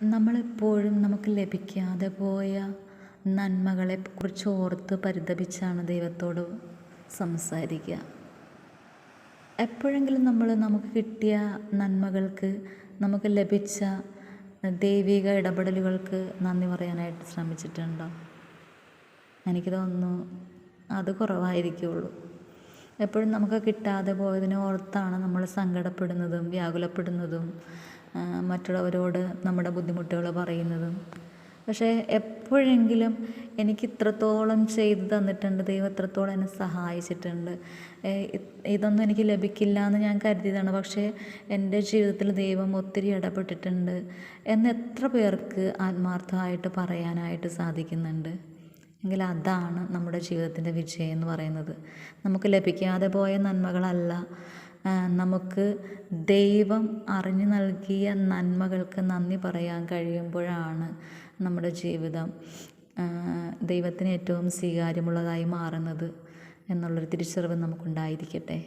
നമ്മളെപ്പോഴും നമുക്ക് ലഭിക്കാതെ പോയ നന്മകളെക്കുറിച്ച് ഓർത്ത് പരിതപിച്ചാണ് ദൈവത്തോട് സംസാരിക്കുക. എപ്പോഴെങ്കിലും നമുക്ക് കിട്ടിയ നന്മകൾക്ക്, നമുക്ക് ലഭിച്ച ദൈവിക ഇടപെടലുകൾക്ക് നന്ദി പറയാനായിട്ട് ശ്രമിച്ചിട്ടുണ്ടോ? എനിക്ക് തോന്നുന്നു അത് കുറവായിരിക്കുള്ളൂ. എപ്പോഴും നമുക്ക് കിട്ടാതെ പോയതിനെ ഓർത്താണ് നമ്മൾ സങ്കടപ്പെടുന്നതും വ്യാകുലപ്പെടുന്നതും മറ്റുള്ളവരോട് നമ്മുടെ ബുദ്ധിമുട്ടുകൾ പറയുന്നതും. പക്ഷേ എപ്പോഴെങ്കിലും എനിക്ക് ഇത്രത്തോളം ചെയ്തു തന്നിട്ടുണ്ട്, ദൈവം ഇത്രത്തോളം എന്നെ സഹായിച്ചിട്ടുണ്ട്, ഇതൊന്നും എനിക്ക് ലഭിക്കില്ല എന്ന് ഞാൻ കരുതിയതാണ്, പക്ഷേ എൻ്റെ ജീവിതത്തിൽ ദൈവം ഒത്തിരി ഇടപെട്ടിട്ടുണ്ട് എന്ന് എത്ര പേർക്ക് ആത്മാർത്ഥമായിട്ട് പറയാനായിട്ട് സാധിക്കുന്നുണ്ട്? എങ്കിൽ അതാണ് നമ്മുടെ ജീവിതത്തിൻ്റെ വിജയം എന്ന് പറയുന്നത്. നമുക്ക് ലഭിക്കാതെ പോയ നന്മകളല്ല, നമുക്ക് ദൈവം അറിഞ്ഞു നൽകിയ നന്മകൾക്ക് നന്ദി പറയാൻ കഴിയുമ്പോഴാണ് നമ്മുടെ ജീവിതം ദൈവത്തിന് ഏറ്റവും സ്വീകാര്യമുള്ളതായി മാറുന്നത് എന്നുള്ളൊരു തിരിച്ചറിവ് നമുക്കുണ്ടായിരിക്കട്ടെ.